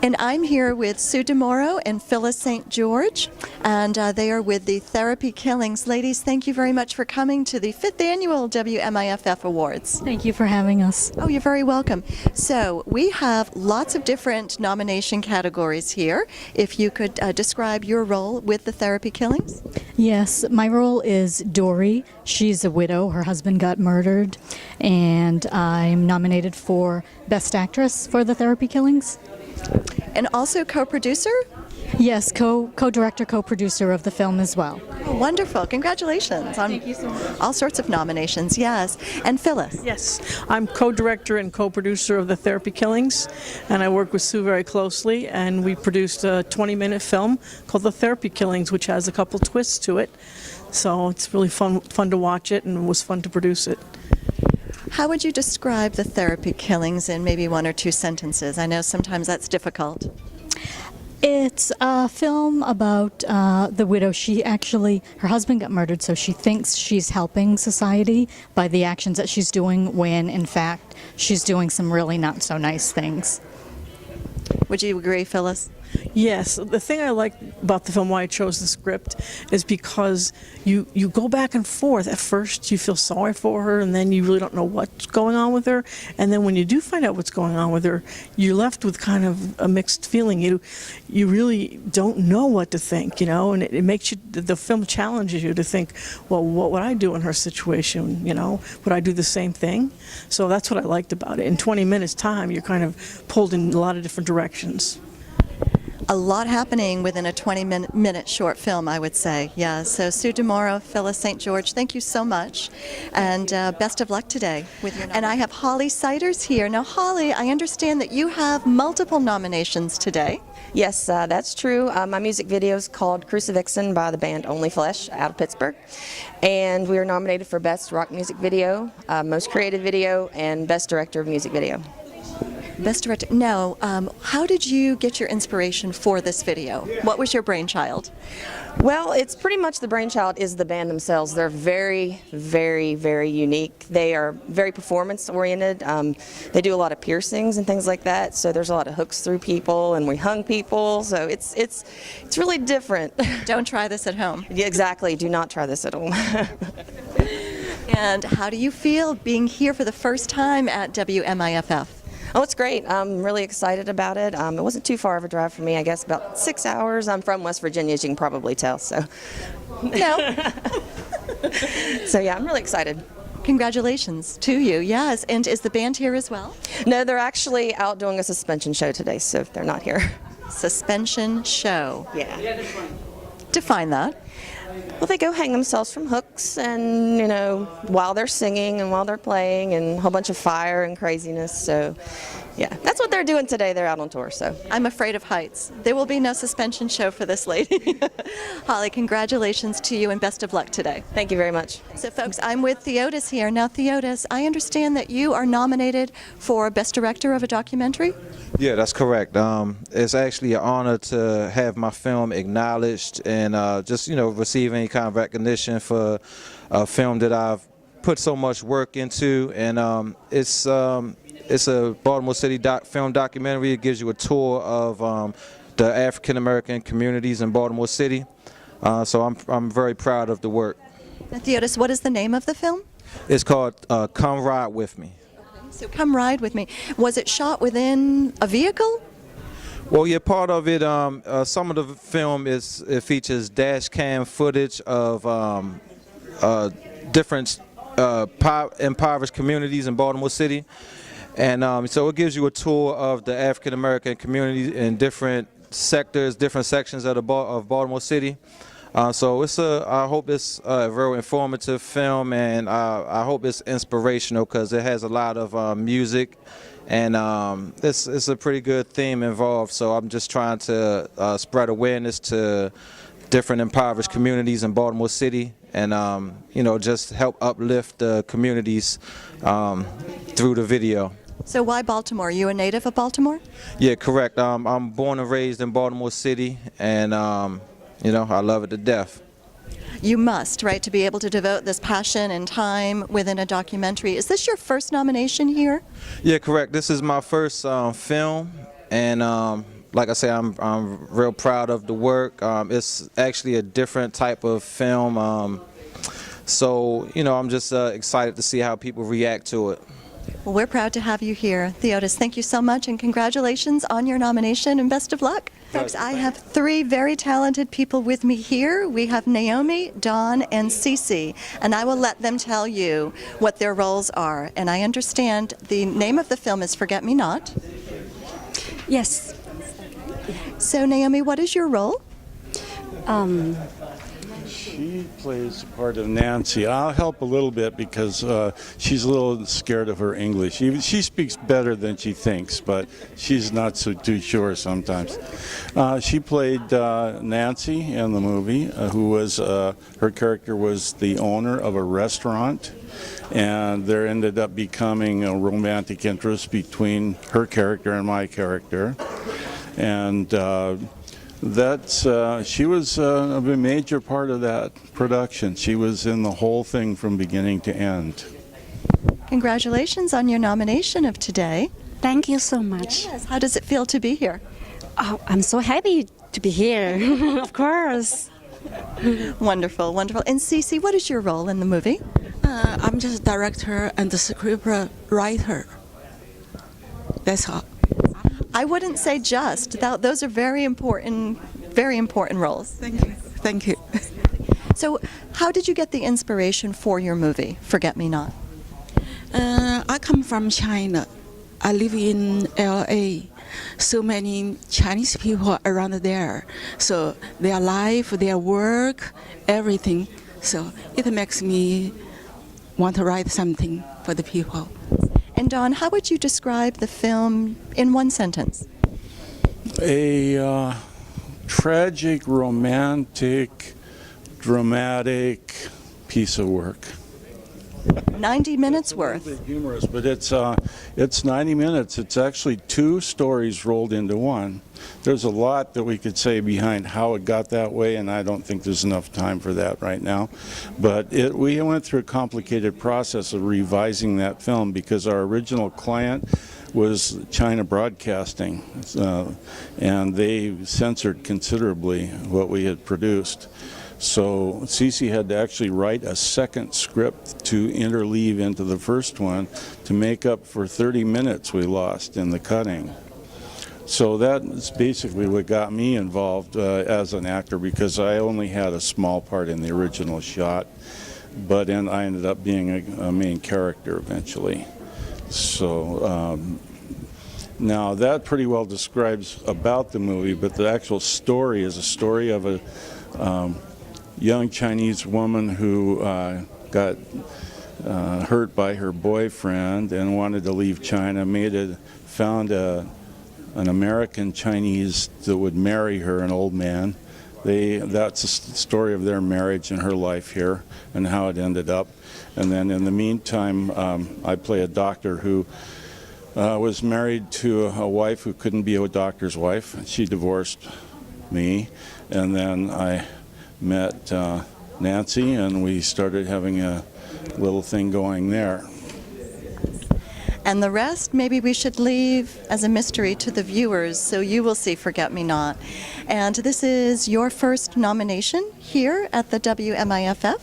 And I'm here with Sue DeMoro and Phyllis St. George, and they are with the Therapy Killings. Ladies, thank you very much for coming to the 5th Annual WMIFF Awards. Thank you for having us. Oh, you're very welcome. So we have lots of different nomination categories here. If you could describe your role with the Therapy Killings. Yes, my role is Dory. She's a widow. Her husband got murdered, and I'm nominated for Best Actress for the Therapy Killings. And also co-producer? Yes, co-director, co-producer of the film as well. Oh, wonderful. Congratulations on Thank you so much. All sorts of nominations, yes. And Phyllis? Yes, I'm co-director and co-producer of the Therapy Killings, and I work with Sue very closely, and we produced a 20-minute film called The Therapy Killings, which has a couple twists to it. So it's really fun to watch it, and it was fun to produce it. How would you describe the Therapy Killings in maybe one or two sentences? I know sometimes that's difficult. It's a film about the widow. Her husband got murdered, so she thinks she's helping society by the actions that she's doing when, in fact, she's doing some really not so nice things. Would you agree, Phyllis? Yes, the thing I like about the film, why I chose the script, is because you go back and forth. At first you feel sorry for her, and then you really don't know what's going on with her, and then when you do find out what's going on with her, you're left with kind of a mixed feeling. You really don't know what to think, and it makes you, the film challenges you to think, well, what would I do in her situation, would I do the same thing? So that's what I liked about it. In 20 minutes time, you're kind of pulled in a lot of different directions. A lot happening within a 20-minute short film, I would say. Yeah, so Sue DeMoro, Phyllis St. George, thank you so much, and best of luck today with your nomination. And I have Holly Siders here. Now, Holly, I understand that you have multiple nominations today. Yes, that's true. My music video is called Cru of Vixen by the band Only Flesh out of Pittsburgh, and we are nominated for Best Rock Music Video, Most Creative Video, and Best Director of Music Video. Best director. Now, how did you get your inspiration for this video? What was your brainchild? Well, it's pretty much the brainchild is the band themselves. They're very, very, very unique. They are very performance-oriented. They do a lot of piercings and things like that, so there's a lot of hooks through people, and we hung people, so it's really different. Don't try this at home. Yeah, exactly. Do not try this at home. And how do you feel being here for the first time at WMIFF? Oh, it's great. I'm really excited about it. It wasn't too far of a drive for me, I guess about 6 hours. I'm from West Virginia, as you can probably tell, so. No. So yeah, I'm really excited. Congratulations to you, yes. And is the band here as well? No, they're actually out doing a suspension show today, so they're not here. Suspension show. Yeah. Define that. Well, they go hang themselves from hooks and, while they're singing and while they're playing and a whole bunch of fire and craziness. So, yeah, that's what they're doing today. They're out on tour, so. I'm afraid of heights. There will be no suspension show for this lady. Holly, congratulations to you and best of luck today. Thank you very much. So, folks, I'm with Theotis here. Now, Theotis, I understand that you are nominated for Best Director of a Documentary? Yeah, that's correct. It's actually an honor to have my film acknowledged and just, receive any kind of recognition for a film that I've put so much work into. And it's a Baltimore City film documentary. It gives you a tour of the African American communities in Baltimore City. So I'm very proud of the work. Now, Theotis, what is the name of the film? It's called Come Ride With Me. So Come Ride With Me. Was it shot within a vehicle? Well, yeah, part of it, some of the film it features dash cam footage of different impoverished communities in Baltimore City. And so it gives you a tour of the African American community in different sectors, different sections of Baltimore City. So I hope it's a very informative film, and I hope it's inspirational because it has a lot of music, and it's a pretty good theme involved. So I'm just trying to spread awareness to different impoverished communities in Baltimore City, and just help uplift the communities through the video. So why Baltimore? Are you a native of Baltimore? Yeah, correct. I'm born and raised in Baltimore City, and I love it to death. You must, right, to be able to devote this passion and time within a documentary. Is this your first nomination here? Yeah, correct. This is my first film, and like I say, I'm real proud of the work. It's actually a different type of film, so I'm just excited to see how people react to it. Well, we're proud to have you here. Theotis, thank you so much, and congratulations on your nomination, and best of luck. Folks, I have three very talented people with me here. We have Naomi, Dawn, and Cece, and I will let them tell you what their roles are. And I understand the name of the film is Forget Me Not. Yes. So, Naomi, what is your role? She plays the part of Nancy. I'll help a little bit because she's a little scared of her English. She speaks better than she thinks, but she's not too sure sometimes. She played Nancy in the movie, who was her character was the owner of a restaurant, and there ended up becoming a romantic interest between her character and my character, and she was a major part of that production. She was in the whole thing from beginning to end. Congratulations on your nomination of today. Thank you so much. Yes. How does it feel to be here? Oh, I'm so happy to be here. Of course. Wonderful, wonderful. And Cece, what is your role in the movie? I'm just director and the script writer. That's all. I wouldn't say just. Those are very important roles. Thank you. Thank you. So, how did you get the inspiration for your movie, Forget Me Not? I come from China. I live in LA. So many Chinese people around there. So their life, their work, everything. So it makes me want to write something for the people. And Dawn, how would you describe the film in one sentence? A tragic, romantic, dramatic piece of work. 90 minutes worth. It's humorous, but it's 90 minutes. It's actually two stories rolled into one. There's a lot that we could say behind how it got that way, and I don't think there's enough time for that right now. But we went through a complicated process of revising that film because our original client was China Broadcasting, and they censored considerably what we had produced. So Cece had to actually write a second script to interleave into the first one to make up for 30 minutes we lost in the cutting. So that's basically what got me involved as an actor, because I only had a small part in the original shot, but then I ended up being a main character eventually. So now that pretty well describes about the movie, but the actual story is a story of a young Chinese woman who got hurt by her boyfriend and wanted to leave China, found an American Chinese that would marry her, an old man. That's the story of their marriage and her life here and how it ended up. And then in the meantime, I play a doctor who was married to a wife who couldn't be a doctor's wife. She divorced me, and then I met Nancy, and we started having a little thing going there. And the rest, maybe we should leave as a mystery to the viewers, so you will see Forget Me Not. And this is your first nomination here at the WMIFF?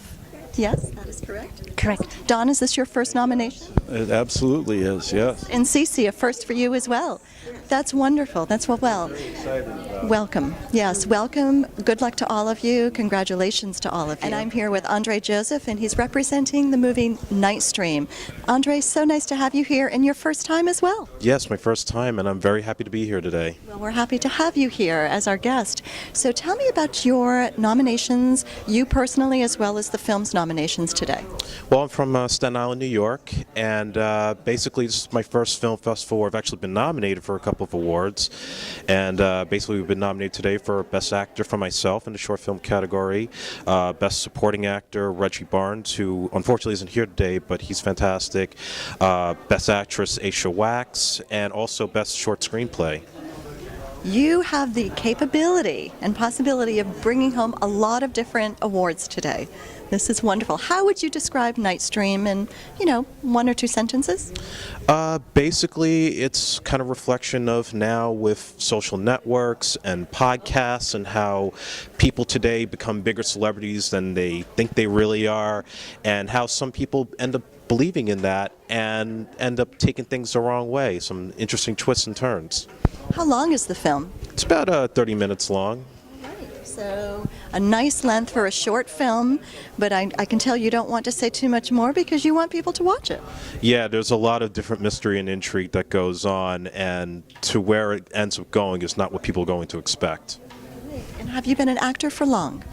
Yes, that is correct. Correct. Dawn, is this your first nomination? It absolutely is, yes. And Cece, a first for you as well. That's wonderful. That's well. Welcome. Yes, welcome. Good luck to all of you. Congratulations to all of you. And I'm here with Andre Joseph, and he's representing the movie Nightstream. Andre, so nice to have you here, and your first time as well. Yes, my first time, and I'm very happy to be here today. Well, we're happy to have you here as our guest. So tell me about your nominations, you personally, as well as the film's nominations today. Well, I'm from Staten Island, New York, and basically this is my first film festival where I've actually been nominated for a couple of awards. And basically we've been nominated today for Best Actor for myself in the short film category, Best Supporting Actor, Reggie Barnes, who unfortunately isn't here today, but he's fantastic, Best Actress, Aisha Wax, and also Best Short Screenplay. You have the capability and possibility of bringing home a lot of different awards today. This is wonderful. How would you describe Nightstream in, one or two sentences? Basically, it's kind of reflection of now with social networks and podcasts and how people today become bigger celebrities than they think they really are, and how some people end up believing in that and end up taking things the wrong way. Some interesting twists and turns. How long is the film? It's about 30 minutes long. So a nice length for a short film, but I can tell you don't want to say too much more because you want people to watch it. Yeah, there's a lot of different mystery and intrigue that goes on, and to where it ends up going is not what people are going to expect. And have you been an actor for long?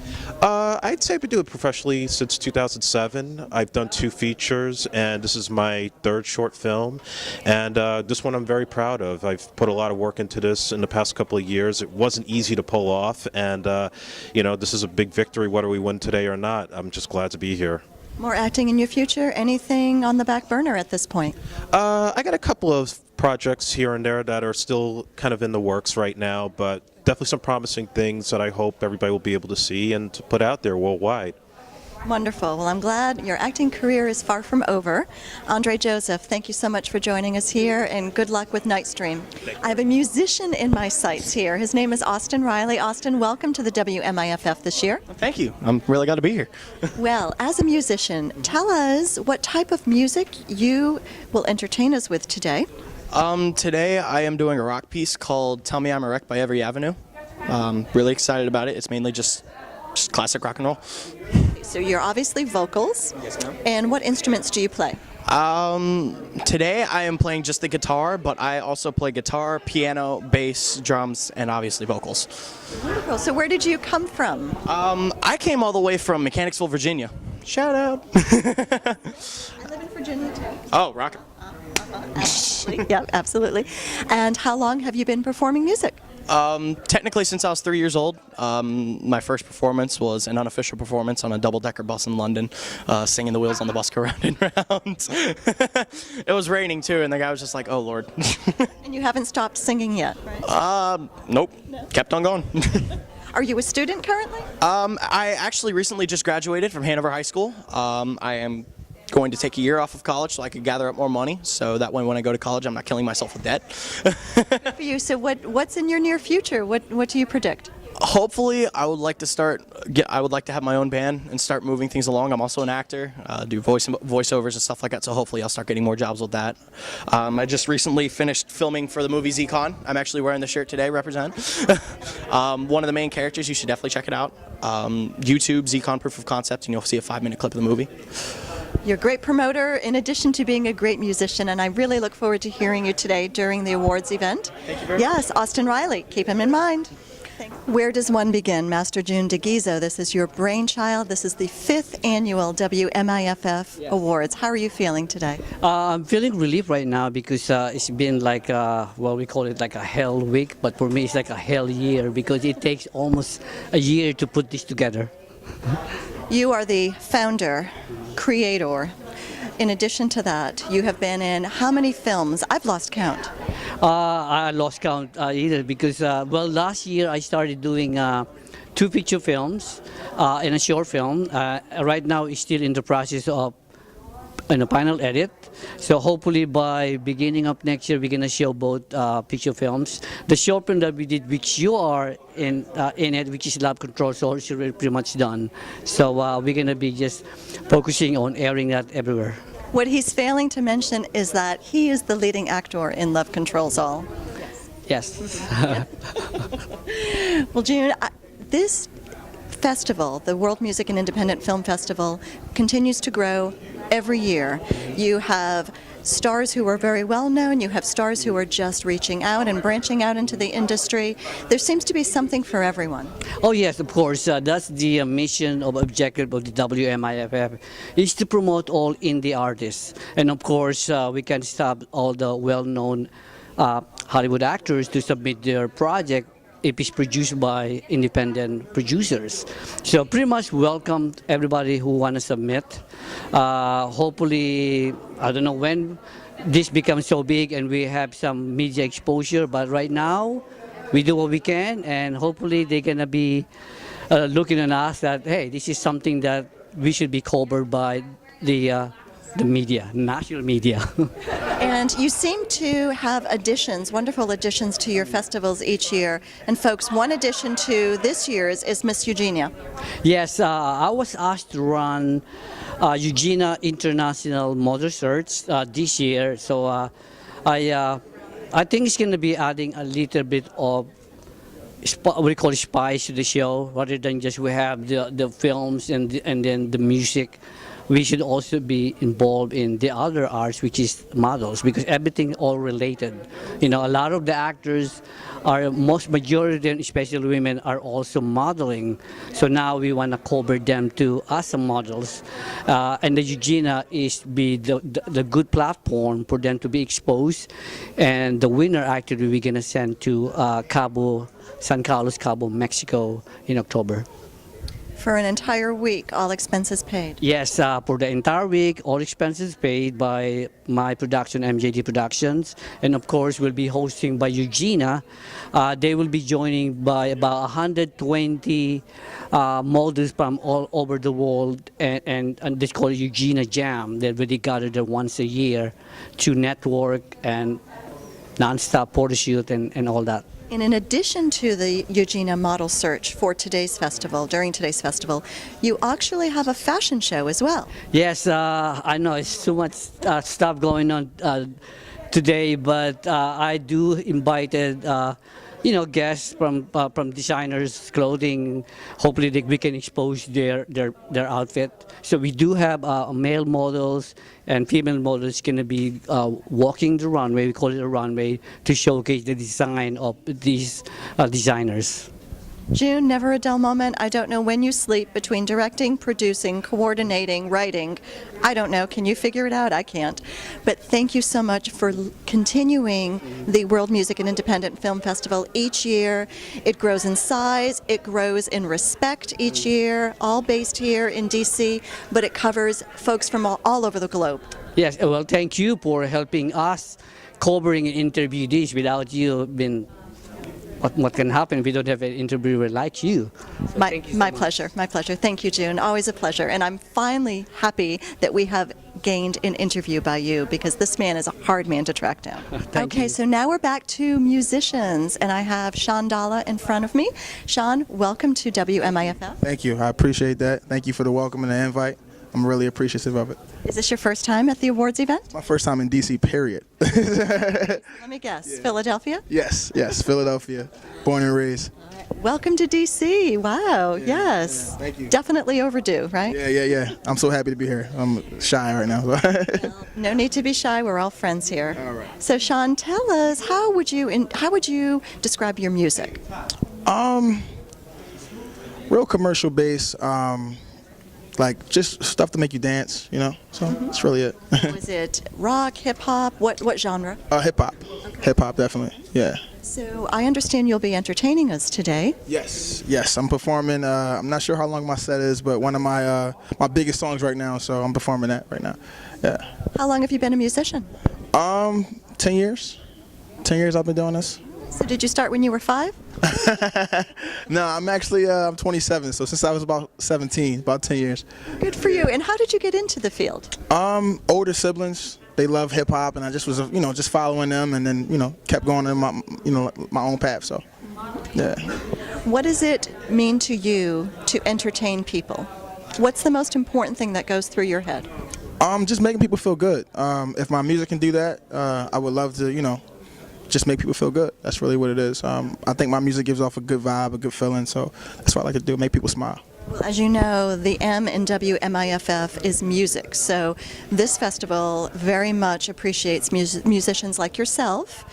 I'd say I've been doing it professionally since 2007. I've done 2 features, and this is my 3rd short film. And this one I'm very proud of. I've put a lot of work into this in the past couple of years. It wasn't easy to pull off, and this is a big victory whether we win today or not. I'm just glad to be here. More acting in your future? Anything on the back burner at this point? I got a couple of projects here and there that are still kind of in the works right now, but definitely some promising things that I hope everybody will be able to see and to put out there worldwide. Wonderful. Well, I'm glad your acting career is far from over. Andre Joseph, thank you so much for joining us here, and good luck with Nightstream. I have a musician in my sights here. His name is Austin Riley. Austin, welcome to the WMIFF this year. Thank you. I'm really glad to be here. Well, as a musician, tell us what type of music you will entertain us with today. Today I am doing a rock piece called Tell Me I'm a Wreck by Every Avenue. Really excited about it. It's mainly just classic rock and roll. So you're obviously vocals. Yes, ma'am. And what instruments do you play? Today I am playing just the guitar, but I also play guitar, piano, bass, drums, and obviously vocals. Wonderful. So where did you come from? I came all the way from Mechanicsville, Virginia. Shout out. I live in Virginia too. Oh, rocket. Yeah, absolutely. And how long have you been performing music? Technically since I was 3 years old. My first performance was an unofficial performance on a double-decker bus in London, singing The Wheels on the Bus Go Round and Round. It was raining too, and the guy was just like, oh Lord. And you haven't stopped singing yet, right? Nope. No. Kept on going. Are you a student currently? I actually recently just graduated from Hanover High School. I am going to take a year off of college so I could gather up more money, so that way when I go to college I'm not killing myself with debt. Good for you. So what's in your near future? What do you predict? Hopefully I would like to have my own band and start moving things along. I'm also an actor, do voiceovers and stuff like that, so hopefully I'll start getting more jobs with that. I just recently finished filming for the movie Z-Con. I'm actually wearing the shirt today, represent. One of the main characters, you should definitely check it out. YouTube, Z-Con Proof of Concept, and you'll see a 5-minute clip of the movie. You're a great promoter in addition to being a great musician, and I really look forward to hearing you today during the awards event. Thank you very much. Yes, Austin Riley, keep him in mind. Where does one begin? Master June DeGuizo, this is your brainchild. This is the 5th annual WMIFF Awards. How are you feeling today? I'm feeling relief right now because it's been like, we call it like a hell week, but for me it's like a hell year because it takes almost a year to put this together. You are the founder, creator. In addition to that, you have been in how many films? I've lost count. I lost count either because, last year I started doing 2 feature films and a short film. Right now it's still in the process of a final edit. So hopefully by beginning of next year we're going to show both feature films. The short film that we did, which you are in it, which is Love Control, so it's already pretty much done. So we're going to be just focusing on airing that everywhere. What he's failing to mention is that he is the leading actor in Love Controls All. Yes. Well, June, this festival, the World Music and Independent Film Festival, continues to grow every year. You have stars who are very well known, you have stars who are just reaching out and branching out into the industry. There seems to be something for everyone. Oh yes, of course. That's the mission or objective of the WMIFF, is to promote all indie artists. And of course, we can stop all the well-known Hollywood actors to submit their project if it's produced by independent producers. So pretty much welcome everybody who want to submit. Hopefully, I don't know when this becomes so big and we have some media exposure, but right now we do what we can, and hopefully they're going to be looking at us that, hey, this is something that we should be covered by the media, national media. And you seem to have additions, wonderful additions to your festivals each year. And folks, one addition to this year's is Miss Eugenia. Yes, I was asked to run Eugenia International Model Search this year, so I think it's going to be adding a little bit of what we call spice to the show, rather than just we have the films and then the music. We should also be involved in the other arts, which is models, because everything all related. You know, a lot of the actors are, most majority of them, especially women, are also modeling. So now we want to cover them too as some models. And the Eugenia is be the good platform for them to be exposed. And the winner actually we're going to send to San Carlos, Cabo, Mexico in October. For an entire week, all expenses paid. Yes, for the entire week, all expenses paid by my production, MJD Productions, and of course will be hosting by Eugenia. They will be joining by about 120 models from all over the world, and this is called Eugenia Jam. They really gather there once a year to network and non-stop photo shoot and all that. And in addition to the Eugenia model search for today's festival, during today's festival, you actually have a fashion show as well. Yes, I know it's too much stuff going on today, but I do invited guests from designers' clothing. Hopefully we can expose their outfit. So we do have male models and female models going to be walking the runway. We call it a runway to showcase the design of these designers. June, never a dull moment. I don't know when you sleep between directing, producing, coordinating, writing. I don't know. Can you figure it out? I can't. But thank you so much for continuing the World Music and Independent Film Festival each year. It grows in size. It grows in respect each year, all based here in D.C., but it covers folks from all over the globe. Yes, well, thank you for helping us covering and interview this. Without you, what can happen if we don't have an interviewer like you? So my pleasure, my pleasure. Thank you, June. Always a pleasure. And I'm finally happy that we have gained an interview by you, because this man is a hard man to track down. Okay, so now we're back to musicians, and I have Sean Dala in front of me. Sean, welcome to WMIFF. Thank you. I appreciate that. Thank you for the welcome and the invite. I'm really appreciative of it. Is this your first time at the awards event? My first time in D.C., period. Let me guess. Yeah. Philadelphia? Yes, Philadelphia. Born and raised. Welcome to D.C. Wow, yeah, yes. Yeah, thank you. Definitely overdue, right? Yeah. I'm so happy to be here. I'm shy right now. Well, no need to be shy. We're all friends here. All right. So, Sean, tell us, how would you describe your music? Real commercial bass. Like just stuff to make you dance, So that's really it. Was it rock, hip hop? What genre? Hip hop. Okay. Hip hop, definitely. Yeah. So I understand you'll be entertaining us today. Yes. I'm performing. I'm not sure how long my set is, but one of my biggest songs right now. So I'm performing that right now. Yeah. How long have you been a musician? 10 years. 10 years I've been doing this. So did you start when you were 5? No, I'm actually I'm 27, so since I was about 17, about 10 years. Good for you. And how did you get into the field? Older siblings, they love hip hop, and I just was just following them, and then kept going in my my own path. So, yeah. What does it mean to you to entertain people? What's the most important thing that goes through your head? Just making people feel good. If my music can do that, I would love to just make people feel good. That's really what it is. I think my music gives off a good vibe, a good feeling, so that's what I like to do, make people smile. Well, as you know, the M in WMIFF is music, so this festival very much appreciates musicians like yourself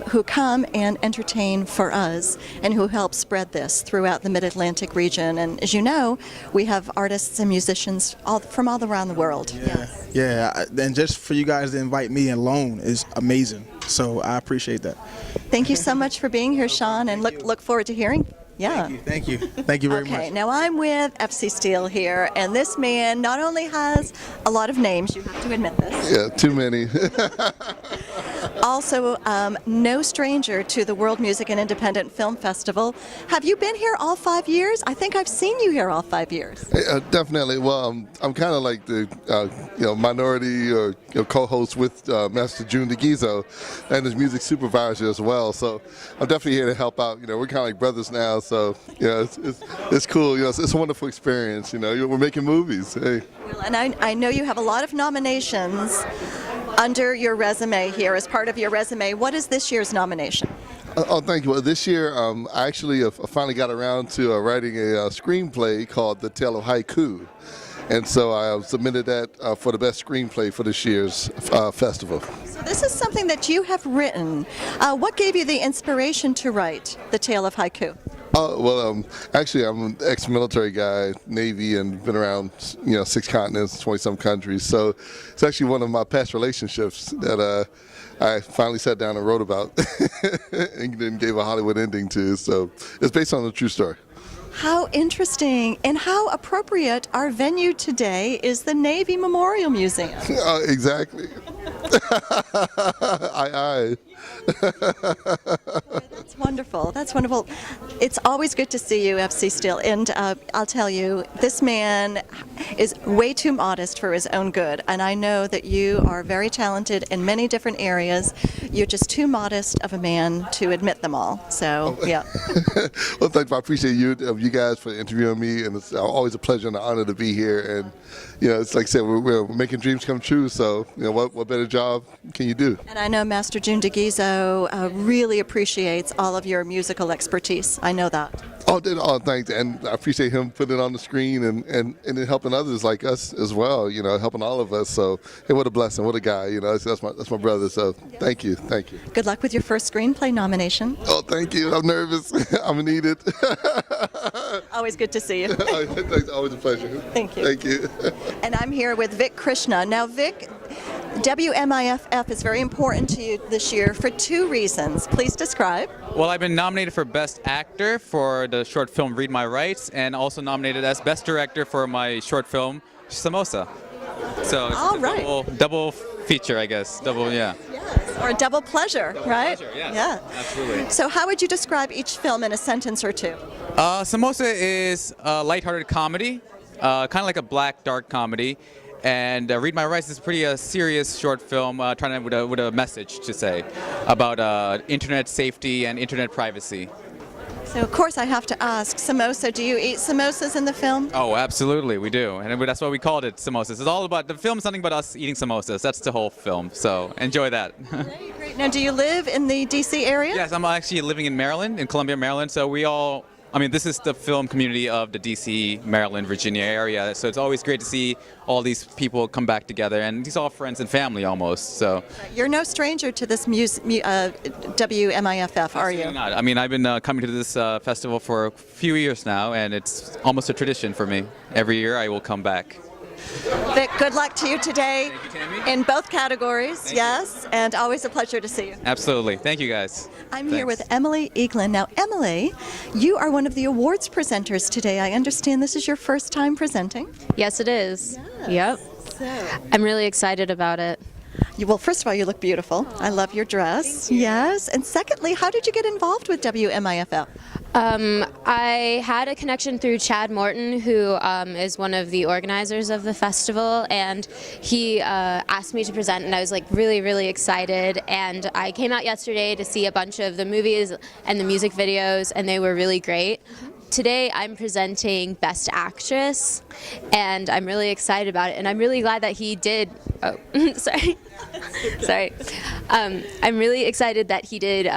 who come and entertain for us and who help spread this throughout the Mid-Atlantic region. And as you know, we have artists and musicians from all around the world. Yeah. And just for you guys to invite me alone is amazing, so I appreciate that. Thank you so much for being here, Sean, and look forward to hearing. Yeah. Thank you very much. Okay, now I'm with FC Steel here, and this man not only has a lot of names, you have to admit this. Yeah, too many. also no stranger to the World Music and Independent Film Festival. Have you been here all 5 years? I think I've seen you here all 5 years. Definitely. Well, I'm kind of like the minority or co-host with Master June DeGuizo and his music supervisor as well. So I'm definitely here to help out. We're kind of like brothers now. So it's cool. It's a wonderful experience. We're making movies. Hey. Well, and I know you have a lot of nominations under your resume here as part of your resume. What is this year's nomination? Oh, thank you. Well, this year, I actually finally got around to writing a screenplay called The Tale of Haiku. And so I submitted that for the best screenplay for this year's festival. So this is something that you have written. What gave you the inspiration to write The Tale of Haiku? Actually, I'm an ex-military guy, Navy, and been around, 6 continents, 20-some countries. So it's actually one of my past relationships that I finally sat down and wrote about and then gave a Hollywood ending to. So it's based on a true story. How interesting, and how appropriate our venue today is the Navy Memorial Museum. Exactly. Aye. That's wonderful. That's wonderful. It's always good to see you, FC Steele. And I'll tell you, this man is way too modest for his own good. And I know that you are very talented in many different areas. You're just too modest of a man to admit them all. So, yeah. Well, thank you. I appreciate you guys for interviewing me. And it's always a pleasure and an honor to be here. And, it's like I said, we're making dreams come true. So, what better job can you do? And I know Master June DeGuizo really appreciates all of your musical expertise. I know that. Oh, thanks. And I appreciate him putting it on the screen and helping others like us as well, helping all of us. So, hey, what a blessing. What a guy. That's my brother. So, thank you. Thank you. Good luck with your first screenplay nomination. Oh, thank you. I'm nervous. I'm going to need it. Always good to see you. Thanks. Always a pleasure. Thank you. Thank you. And I'm here with Vic Krishna. Now, Vic, WMIFF is very important to you this year for 2 reasons. Please describe. Well, I've been nominated for Best Actor for the short film Read My Rights, and also nominated as Best Director for my short film Samosa. So it's double feature, I guess. Yes, or a double pleasure, right? Pleasure, yes. Yeah, absolutely. So how would you describe each film in a sentence or 2? Samosa is a lighthearted comedy, kind of like a black dark comedy. And Read My Rights is pretty serious short film, trying to with a message to say about internet safety and internet privacy. So of course I have to ask, samosa. Do you eat samosas in the film? Oh, absolutely, we do, and that's why we called it Samosas. It's all about the film. Something about us eating samosas. That's the whole film. So enjoy that. Great. Now, do you live in the D.C. area? Yes, I'm actually living in Maryland, in Columbia, Maryland. So this is the film community of the D.C., Maryland, Virginia area. So it's always great to see all these people come back together, and these are all friends and family almost. So you're no stranger to this WMIFF, are you? Not. I've been coming to this festival for a few years now, and it's almost a tradition for me. Every year I will come back. Vic, good luck to you today. Thank you, Tammy. In both categories, Thank you. And always a pleasure to see you. Absolutely. Thank you, guys. I'm here with Emily Eaglin. Now, Emily, you are one of the awards presenters today. I understand this is your first time presenting? Yes, it is. Yes. Yep. So, I'm really excited about it. Well, first of all, you look beautiful. I love your dress. Yes. And secondly, how did you get involved with WMIFF? I had a connection through Chad Morton, who is one of the organizers of the festival, and he asked me to present, and I was really, really excited. And I came out yesterday to see a bunch of the movies and the music videos, and they were really great. Today I'm presenting Best Actress, and I'm really excited about it, and I'm really glad that he did, sorry. I'm really excited that he did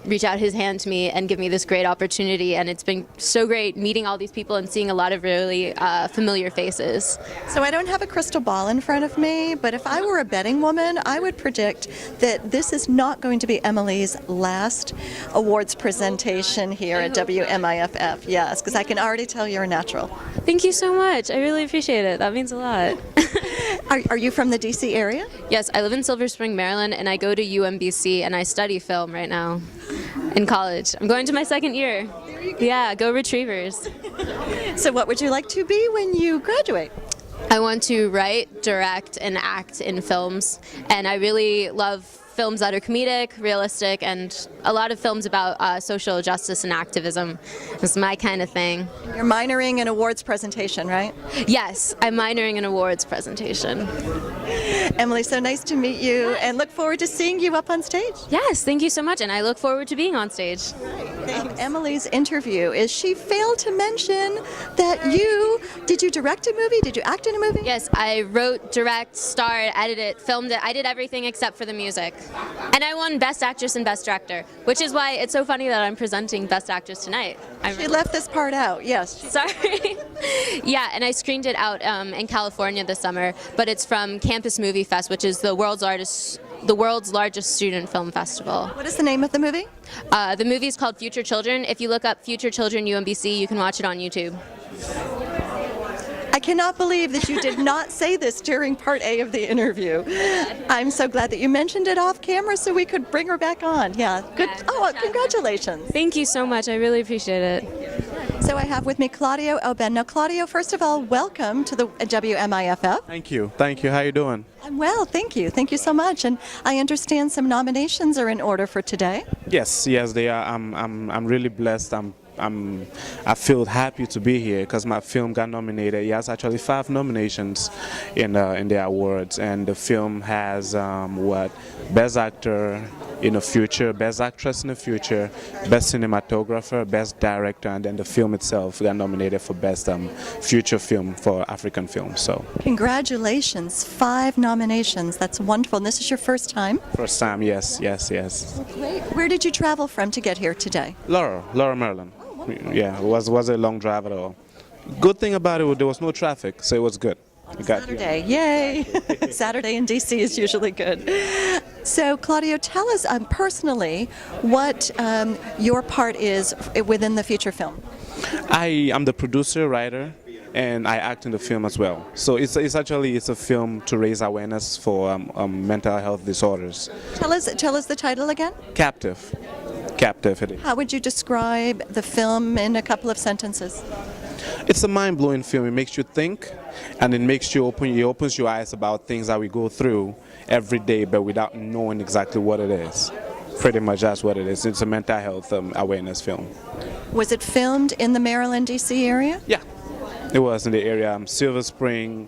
reach out his hand to me and give me this great opportunity, and it's been so great meeting all these people and seeing a lot of really familiar faces. So I don't have a crystal ball in front of me, but if I were a betting woman, I would predict that this is not going to be Emily's last awards presentation here at WMIFF. Yes, because I can already tell you're a natural. Thank you so much. I really appreciate it. That means a lot. Are you from the D.C. area? Yes, I live in Silver Spring, Maryland, and I go to UMBC, and I study film right now in college. I'm going to my 2nd year. Yeah, go Retrievers. So what would you like to be when you graduate? I want to write, direct, and act in films, and I really love films that are comedic, realistic, and a lot of films about social justice and activism. It's my kind of thing. You're minoring in awards presentation, right? Yes, I'm minoring in awards presentation. Emily, so nice to meet you and look forward to seeing you up on stage. Yes, thank you so much, and I look forward to being on stage. Emily's interview is she failed to mention that did you direct a movie? Did you act in a movie? Yes, I wrote, direct, starred, edited, filmed it. I did everything except for the music. And I won Best Actress and Best Director, which is why it's so funny that I'm presenting Best Actress tonight. She left this part out, yes. Sorry. Yeah, and I screened it out in California this summer, but it's from Campus Movie Fest, which is the world's largest student film festival. What is the name of the movie? The movie is called Future Children. If you look up Future Children UMBC, you can watch it on YouTube. I cannot believe that you did not say this during part A of the interview. I'm so glad that you mentioned it off camera so we could bring her back on. Yeah, good. Oh, congratulations. Thank you so much. I really appreciate it. So I have with me Claudio Oben. Now, Claudio, first of all, welcome to the WMIFF. Thank you. Thank you. How you doing? I'm well, thank you. Thank you so much. And I understand some nominations are in order for today. Yes, they are. I'm really blessed. I feel happy to be here because my film got nominated. It has actually 5 nominations in the awards, and the film has Best Actor in the Future, Best Actress in the Future, Best Cinematographer, Best Director, and then the film itself got nominated for Best Future Film for African Film. So congratulations, 5 nominations. That's wonderful. And this is your first time? First time, yes. Great. Where did you travel from to get here today? Laurel, Maryland. Yeah, it was a long drive at all. Good thing about it, there was no traffic, so it was good. Saturday, yay! Saturday in DC is usually good. So, Claudio, tell us personally what your part is within the feature film. I am the producer, writer, and I act in the film as well. So it's a film to raise awareness for mental health disorders. Tell us the title again. Captive. It is. How would you describe the film in a couple of sentences? It's a mind-blowing film. It makes you think, and it opens your eyes about things that we go through every day, but without knowing exactly what it is. Pretty much that's what it is. It's a mental health awareness film. Was it filmed in the Maryland, D.C. area? Yeah, it was in the area, Silver Spring,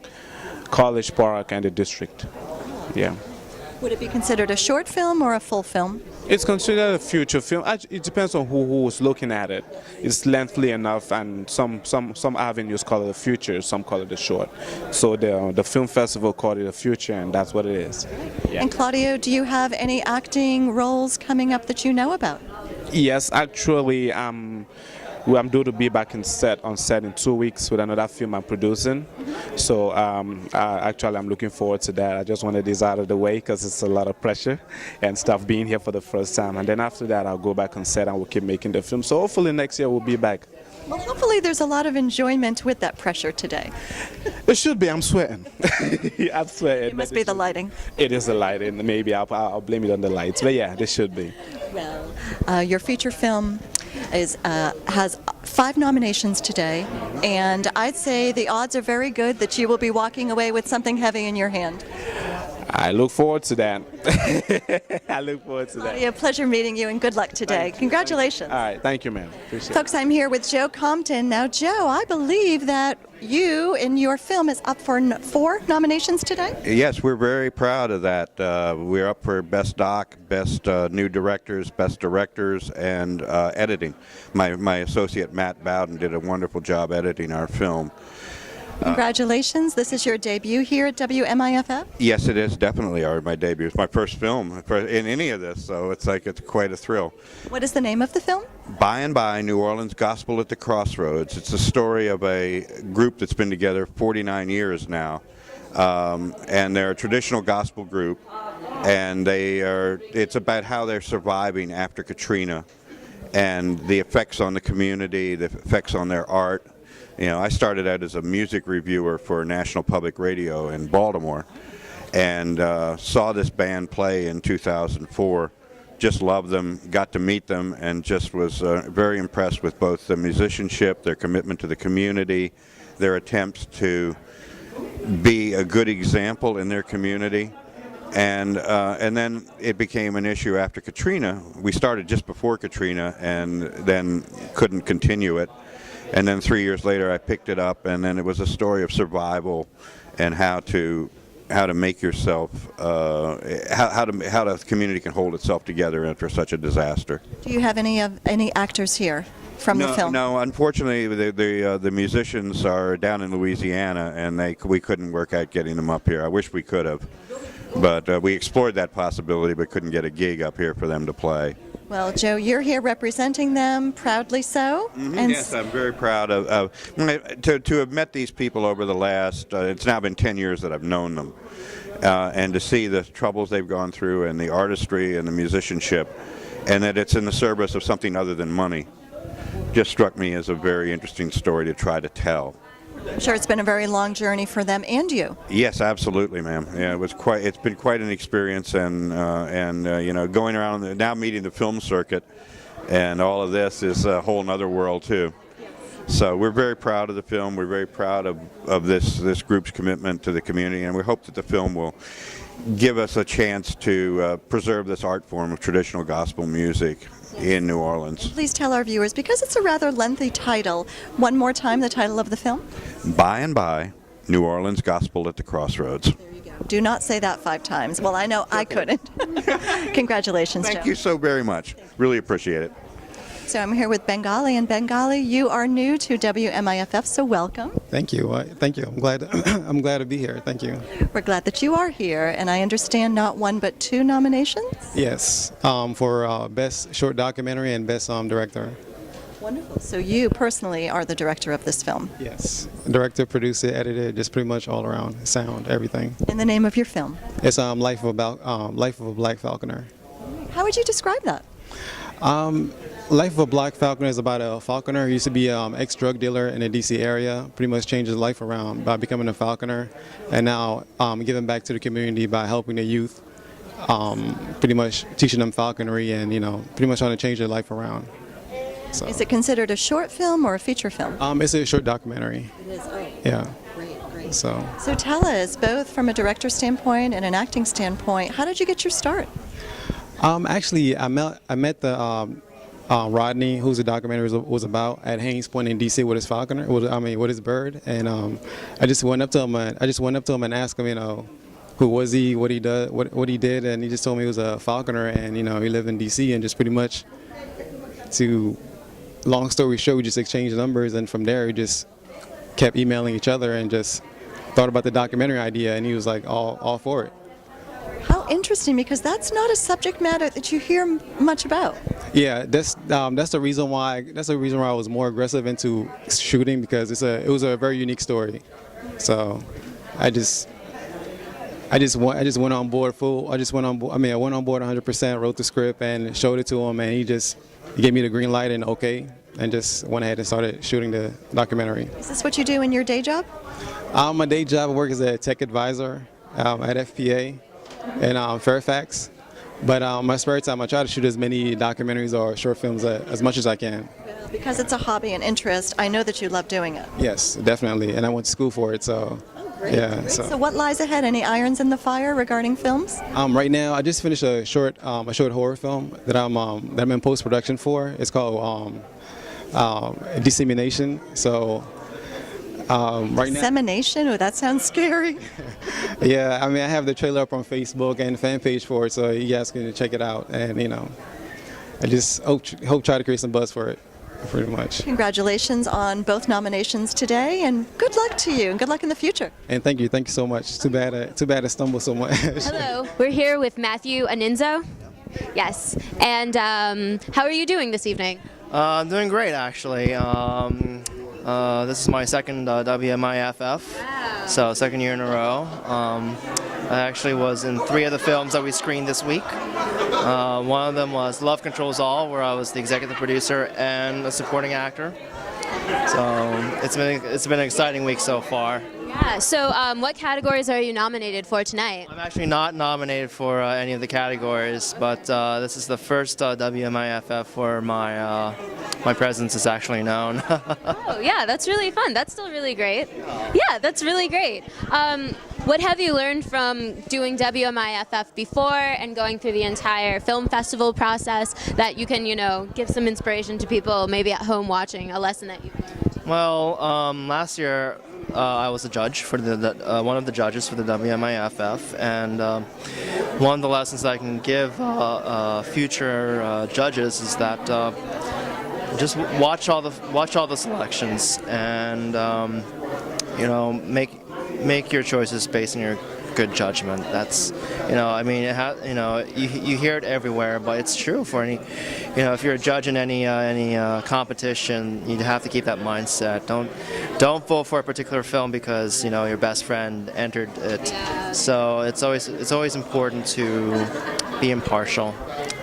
College Park, and the district. Yeah. Would it be considered a short film or a full film? It's considered a feature film. It depends on who's looking at it. It's lengthy enough, and some avenues call it a feature, some call it a short. So the film festival called it a feature, and that's what it is. Yeah. And Claudio, do you have any acting roles coming up that you know about? Yes, actually, I'm due to be back on set in 2 weeks with another film I'm producing. So actually I'm looking forward to that. I just wanted this out of the way because it's a lot of pressure and stuff being here for the first time. And then after that I'll go back on set and we'll keep making the film. So hopefully next year we'll be back. Well, hopefully there's a lot of enjoyment with that pressure today. It should be. I'm sweating. I'm sweating. It must be the lighting. It is the lighting. Maybe I'll blame it on the lights. But yeah, this should be. Well, your feature film has 5 nominations today, and I'd say the odds are very good that you will be walking away with something heavy in your hand. I look forward to that. I look forward to that. A pleasure meeting you, and good luck today. Congratulations. All right, thank you, ma'am. Appreciate Folks, I'm here with Joe Compton. Now, Joe, I believe that you and your film is up for 4 nominations today? Yes, we're very proud of that. We're up for Best Doc, Best New Directors, Best Directors, and editing. My associate Matt Bowden did a wonderful job editing our film. Congratulations. This is your debut here at WMIFF? Yes, it is definitely my debut. It's my first film in any of this, so it's quite a thrill. What is the name of the film? By and By, New Orleans Gospel at the Crossroads. It's a story of a group that's been together 49 years now. And they're a traditional gospel group, and it's about how they're surviving after Katrina and the effects on the community, the effects on their art. You know, I started out as a music reviewer for National Public Radio in Baltimore, and saw this band play in 2004. Just loved them, got to meet them, and just was very impressed with both the musicianship, their commitment to the community, their attempts to be a good example in their community, And then it became an issue after Katrina. We started just before Katrina and then couldn't continue it. And then 3 years later I picked it up, and then it was a story of survival and how to make yourself, how the community can hold itself together after such a disaster. Do you have any actors here from the film? No, unfortunately the musicians are down in Louisiana, and we couldn't work out getting them up here. I wish we could have, but we explored that possibility, but couldn't get a gig up here for them to play. Well, Joe, you're here representing them, proudly so. And Yes, I'm very proud to have met these people over the last, it's now been 10 years that I've known them, and to see the troubles they've gone through and the artistry and the musicianship, and that it's in the service of something other than money, just struck me as a very interesting story to try to tell. I'm sure it's been a very long journey for them and you. Yes, absolutely, ma'am. Yeah, it's been quite an experience, and you know, going around now meeting the film circuit, and all of this is a whole other world too. So we're very proud of the film. We're very proud of this group's commitment to the community, and we hope that the film will give us a chance to preserve this art form of traditional gospel music in New Orleans. Please tell our viewers, because it's a rather lengthy title, one more time the title of the film. By and by, New Orleans Gospel at the Crossroads. Do not say that 5 times. Well, I know I couldn't. Congratulations, Joe. Thank you so very much. Really appreciate it. So I'm here with Bengali, and Bengali, you are new to WMIFF, so welcome. Thank you. Thank you. I'm glad. I'm glad to be here. Thank you. We're glad that you are here, and I understand not 1 but 2 nominations. Yes, for best short documentary and best director. Wonderful. So you personally are the director of this film. Yes, director, producer, editor, just pretty much all around, sound, everything. And the name of your film? It's Life of a Black Falconer. How would you describe that? Life of a Black Falconer is about a falconer who used to be an ex-drug dealer in the D.C. area, pretty much changed his life around by becoming a falconer, and now giving back to the community by helping the youth, pretty much teaching them falconry and, you know, pretty much trying to change their life around. So. Is it considered a short film or a feature film? It's a short documentary. It is. Oh. Yeah. Great. So tell us, both from a director standpoint and an acting standpoint, how did you get your start? Actually, I met the Rodney, who's the documentary was about, at Haynes Point in D.C. with his falconer, with his bird, and I just went up to him and asked him, you know, who was he, what he does, what he did, and he just told me he was a falconer, and you know, he lived in D.C. and just pretty much, to long story short, we just exchanged numbers, and from there we just kept emailing each other and just thought about the documentary idea, and he was like all for it. How interesting, because that's not a subject matter that you hear much about. Yeah, that's the reason why I was more aggressive into shooting, because it was a very unique story. So I went on board full. I went on board 100%, wrote the script and showed it to him, and he gave me the green light and okay, and just went ahead and started shooting the documentary. Is this what you do in your day job? My day job, I work as a tech advisor at FPA in Fairfax. But my spare time, I try to shoot as many documentaries or short films as much as I can. Well, because it's a hobby and interest, I know that you love doing it. Yes, definitely, and I went to school for it, so. Great, yeah. Great. So what lies ahead? Any irons in the fire regarding films? Right now, I just finished a short horror film that I'm in post-production for. It's called Dissemination. So. Right now. Dissemination? Oh, that sounds scary. Yeah, I have the trailer up on Facebook and the fan page for it, so you guys can check it out. And you know, I just hope try to create some buzz for it, pretty much. Congratulations on both nominations today, and good luck to you, and good luck in the future. And thank you so much. Too bad I stumbled so much. Hello, we're here with Matthew and Anzo. Yes, and how are you doing this evening? I'm doing great, actually. This is my second WMIFF, so second year in a row. I actually was in 3 of the films that we screened this week. One of them was Love Controls All, where I was the executive producer and a supporting actor. So it's been an exciting week so far. Yeah, so what categories are you nominated for tonight? I'm actually not nominated for any of the categories, but this is the first WMIFF where my presence is actually known. Oh, yeah, that's really fun. That's still really great. Yeah, that's really great. What have you learned from doing WMIFF before and going through the entire film festival process that you can, give some inspiration to people maybe at home watching a lesson that you've learned? Well, last year I was a judge for one of the judges for the WMIFF, and one of the lessons I can give future judges is that just watch all the selections and make your choices based on your good judgment. That's you hear it everywhere, but it's true for any if you're a judge in any competition, you have to keep that mindset. Don't vote for a particular film because your best friend entered it. So it's always important to be impartial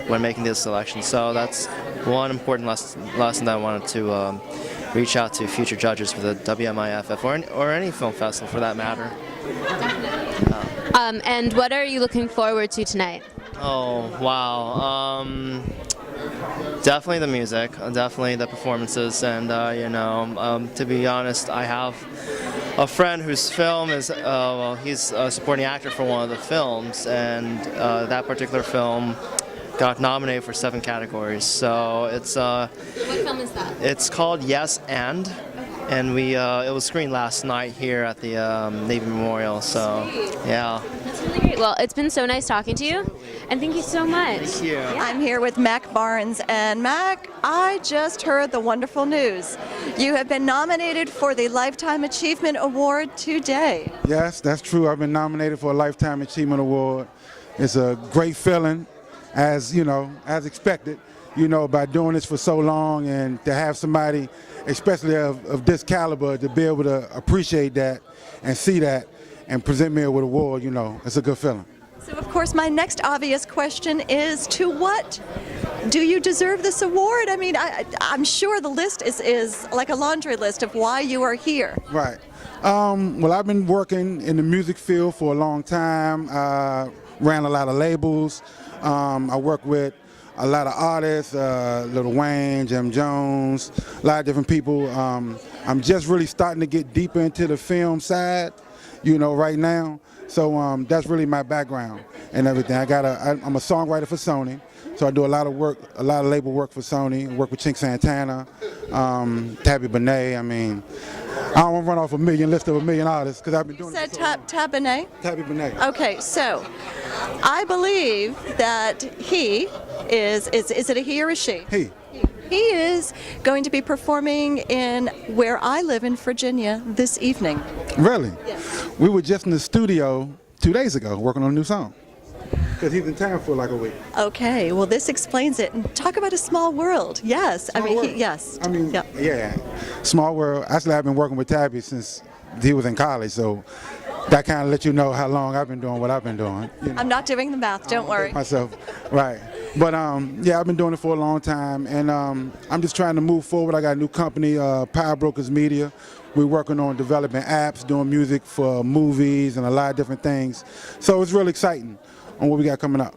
when making these selections. So that's one important lesson that I wanted to reach out to future judges for the WMIFF or any film festival for that matter. And what are you looking forward to tonight? Oh, wow. Definitely the music, definitely the performances, and to be honest, I have a friend whose film is, he's a supporting actor for one of the films, and that particular film got nominated for 7 categories. So it's what film is that? It's called Yes and it was screened last night here at the Navy Memorial. So yeah. That's really great. Well, it's been so nice talking to you, and thank you so much. Thank you. I'm here with Mac Barnes, and Mac, I just heard the wonderful news. You have been nominated for the Lifetime Achievement Award today. Yes, that's true. I've been nominated for a Lifetime Achievement Award. It's a great feeling, as expected, by doing this for so long, and to have somebody, especially of this caliber, to be able to appreciate that and see that and present me with an award, it's a good feeling. So, of course, my next obvious question is, to what do you deserve this award? I mean, I'm sure the list is like a laundry list of why you are here. Right. Well, I've been working in the music field for a long time. Ran a lot of labels. I work with a lot of artists, Lil Wayne, Jim Jones, a lot of different people. I'm just really starting to get deeper into the film side, right now. So that's really my background and everything. I'm a songwriter for Sony, so I do a lot of work, a lot of label work for Sony. I work with Chink Santana, Tabby Benet. I mean, I don't want to run off a list of a million artists because I've been doing it. You said Tabby Benet? Tabby Benet. Okay, so I believe that he is it a he or a she? He. He is going to be performing in where I live in Virginia this evening. Really? Yes. We were just in the studio 2 days ago working on a new song. Because he's in town for like a week. Okay, well, this explains it. And talk about a small world. Yes, yes. Yeah. Small world. Actually, I've been working with Tabby since he was in college, so that kind of lets you know how long I've been doing what I've been doing. I'm not doing the math, don't worry. Myself, right. But yeah, I've been doing it for a long time, and I'm just trying to move forward. I got a new company, Power Brokers Media. We're working on developing apps, doing music for movies and a lot of different things. So it's really exciting on what we got coming up.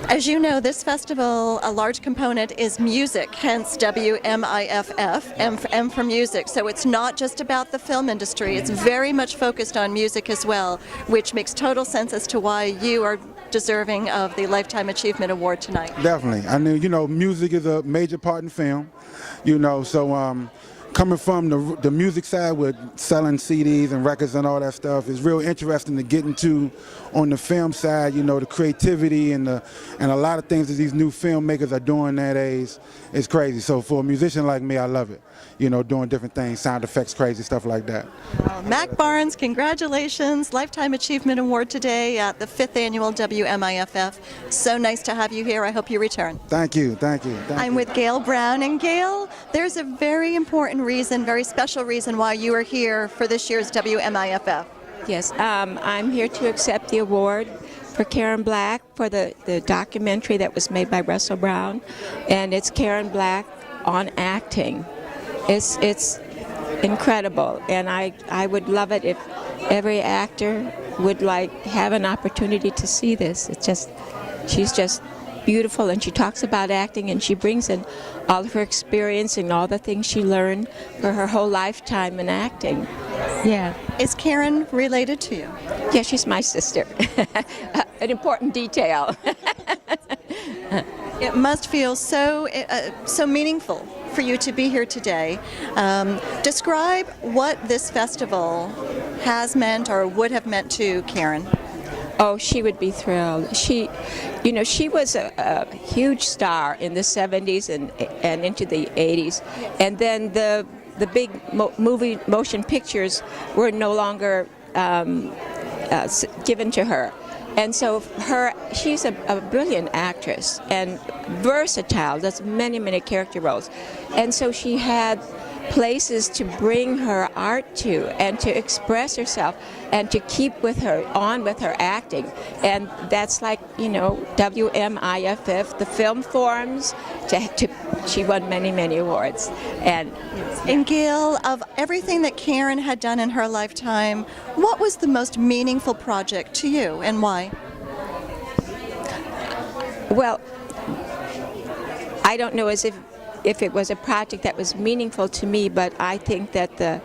As you know, this festival, a large component is music, hence WMIFF, M for music. So it's not just about the film industry, it's very much focused on music as well, which makes total sense as to why you are deserving of the Lifetime Achievement Award tonight. Definitely. I mean, music is a major part in film, so coming from the music side with selling CDs and records and all that stuff is real interesting to get into on the film side, the creativity and a lot of things that these new filmmakers are doing nowadays is crazy. So for a musician like me, I love it, doing different things, sound effects, crazy stuff like that. Mac Barnes, congratulations, Lifetime Achievement Award today at the 5th Annual WMIFF. So nice to have you here. I hope you return. Thank you. I'm with Gail Brown, and Gail, there's a very important reason, very special reason why you are here for this year's WMIFF. Yes, I'm here to accept the award for Karen Black for the documentary that was made by Russell Brown, and it's Karen Black on acting. It's incredible, and I would love it if every actor would have an opportunity to see this. She's just beautiful, and she talks about acting, and she brings in all of her experience and all the things she learned for her whole lifetime in acting. Yeah. Is Karen related to you? Yeah, she's my sister. An important detail. It must feel so meaningful for you to be here today. Describe what this festival has meant or would have meant to Karen. Oh, she would be thrilled. She was a huge star in the 70s and into the 80s, and then the big movie motion pictures were no longer given to her. And so she's a brilliant actress and versatile, does many character roles. And so she had places to bring her art to and to express herself and to keep on with her acting. And that's like, WMIFF, the film forums, she won many awards. And Gail, of everything that Karen had done in her lifetime, what was the most meaningful project to you and why? Well, I don't know if it was a project that was meaningful to me, but I think that the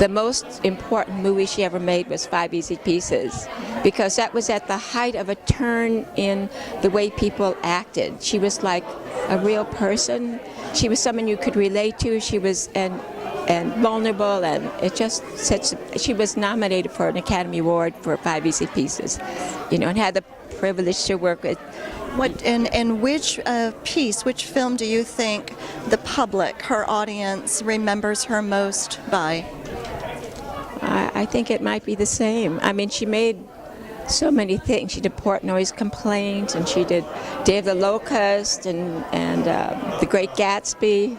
most important movie she ever made was 5 Easy Pieces, because that was at the height of a turn in the way people acted. She was like a real person. She was someone you could relate to. She was and vulnerable, and she was nominated for an Academy Award for 5 Easy Pieces, and had the privilege to work with. Which film do you think the public, her audience, remembers her most by? I think it might be the same. I mean, she made so many things. She did Portnoy's Complaint, and she did Day of the Locust, and The Great Gatsby,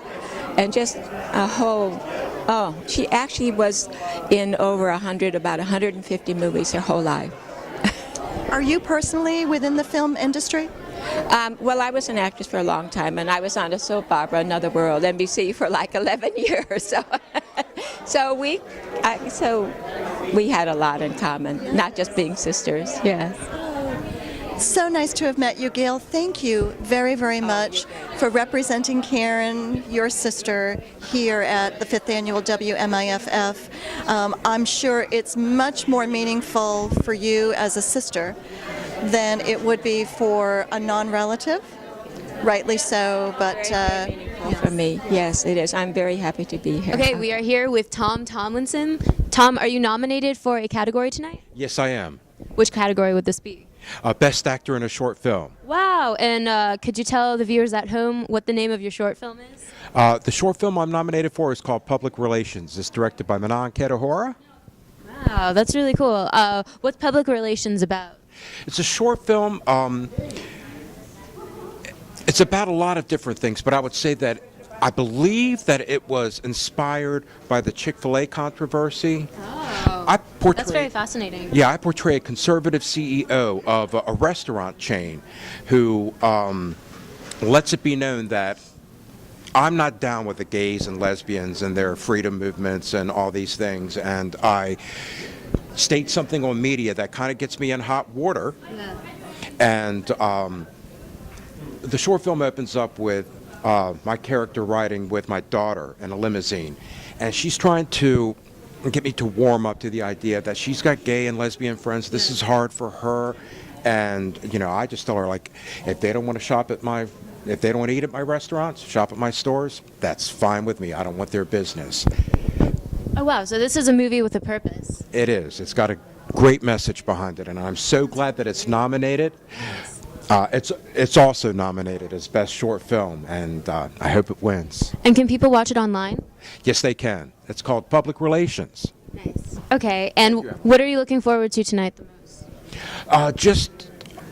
and just a whole. Oh, she actually was in about 150 movies her whole life. Are you personally within the film industry? Well, I was an actress for a long time, and I was on a soap opera, Another World, NBC, for like 11 years. So we had a lot in common, not just being sisters. Yes. So nice to have met you, Gail. Thank you very much for representing Karen, your sister, here at the 5th Annual WMIFF. I'm sure it's much more meaningful for you as a sister than it would be for a non-relative. Rightly so, but for me, yes, it is. I'm very happy to be here. Okay, we are here with Tom Tomlinson. Tom, are you nominated for a category tonight? Yes, I am. Which category would this be? Best actor in a short film. Wow, and could you tell the viewers at home what the name of your short film is? The short film I'm nominated for is called Public Relations. It's directed by Manan Kedahora. Wow, that's really cool. What's Public Relations about? It's a short film. It's about a lot of different things, but I would say that I believe that it was inspired by the Chick-fil-A controversy. Oh, that's very fascinating. Yeah, I portray a conservative CEO of a restaurant chain who lets it be known that I'm not down with the gays and lesbians and their freedom movements and all these things, and I state something on media that kind of gets me in hot water. Yeah. And the short film opens up with my character riding with my daughter in a limousine, and she's trying to get me to warm up to the idea that she's got gay and lesbian friends. This is hard for her, and I just tell her, like, if they don't want to if they don't want to eat at my restaurants, shop at my stores, that's fine with me. I don't want their business. Oh wow, so this is a movie with a purpose. It is. It's got a great message behind it, and I'm so glad that it's nominated. It's also nominated as Best Short Film, and I hope it wins. And can people watch it online? Yes, they can. It's called Public Relations. Nice. Okay, and what are you looking forward to tonight the most? Just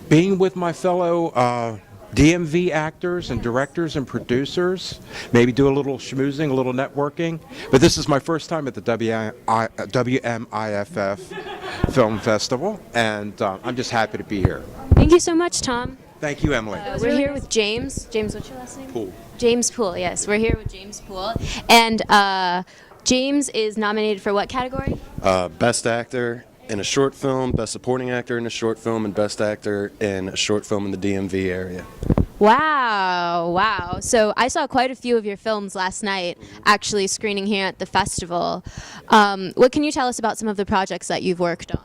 being with my fellow DMV actors and directors and producers, maybe do a little schmoozing, a little networking. But this is my first time at the WMIFF Film Festival, and I'm just happy to be here. Thank you so much, Tom. Thank you, Emily. We're here with James. James, what's your last name? Poole. James Poole, yes. We're here with James Poole. And James is nominated for what category? Best Actor in a Short Film, Best Supporting Actor in a Short Film, and Best Actor in a Short Film in the DMV area. Wow, wow. So I saw quite a few of your films last night, actually screening here at the festival. What can you tell us about some of the projects that you've worked on?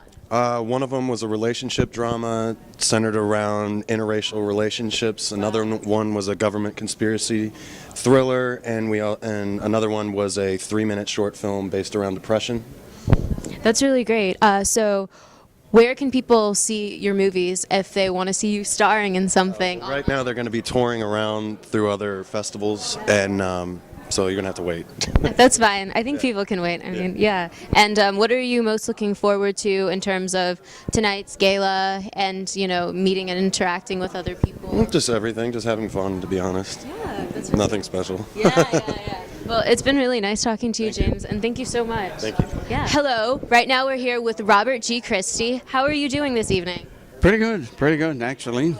One of them was a relationship drama centered around interracial relationships. Another one was a government conspiracy thriller, and another one was a 3-minute short film based around depression. That's really great. So where can people see your movies if they want to see you starring in something? Right now they're going to be touring around through other festivals, and so you're going to have to wait. That's fine. I think people can wait. I mean, yeah. And what are you most looking forward to in terms of tonight's gala and, you know, meeting and interacting with other people? Just everything, just having fun, to be honest. Yeah, that's Nothing special. Yeah. Well, it's been really nice talking to you, James, and thank you so much. Thank you. Yeah. Hello. Right now we're here with Robert G. Christie. How are you doing this evening? Pretty good, actually.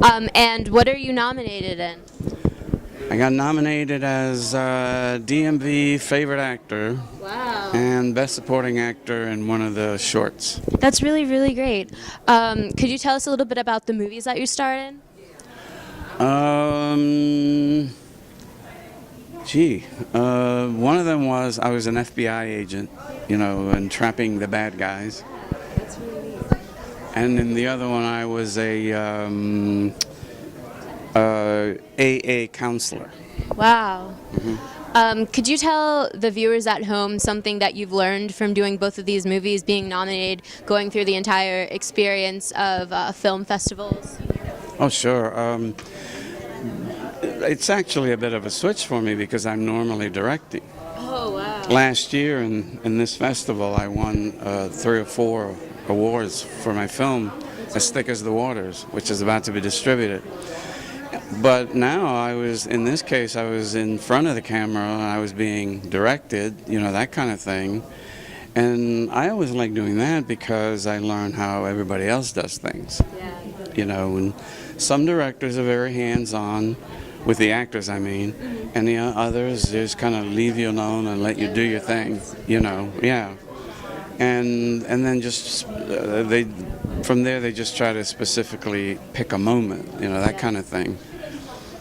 And what are you nominated in? I got nominated as DMV Favorite Actor. Wow. And Best Supporting Actor in one of the shorts. That's really, really great. Could you tell us a little bit about the movies that you starred in? One of them was I was an FBI agent, you know, and trapping the bad guys. That's really neat. And in the other one I was a AA counselor. Wow. Could you tell the viewers at home something that you've learned from doing both of these movies, being nominated, going through the entire experience of film festivals? Oh, sure. It's actually a bit of a switch for me because I'm normally directing. Oh, wow. Last year in this festival I won 3 or 4 awards for my film, As Thick as the Waters, which is about to be distributed. But now in this case, I was in front of the camera and I was being directed, you know, that kind of thing. And I always like doing that because I learn how everybody else does things. Yeah. You know, and some directors are very hands-on, with the actors I mean, and the others just kind of leave you alone and let you do your thing, you know, yeah. And then just, from there they just try to specifically pick a moment, you know, that kind of thing.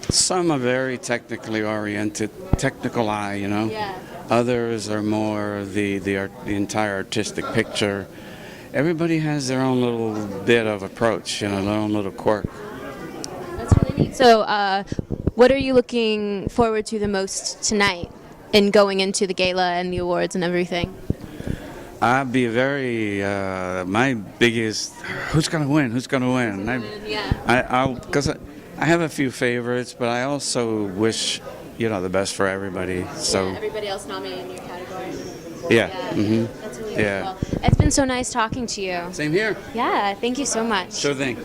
Some are very technically oriented, technical eye, you know. Yeah. Others are more the entire artistic picture. Everybody has their own little bit of approach, you know, their own little quirk. That's really neat. So, what are you looking forward to the most tonight in going into the gala and the awards and everything? I'd be very, my biggest, who's going to win? Because I have a few favorites, but I also wish, you know, the best for everybody. So everybody else nominated in your category. Yeah. That's really cool. Well, it's been so nice talking to you. Same here. Yeah, thank you so much. Sure thing.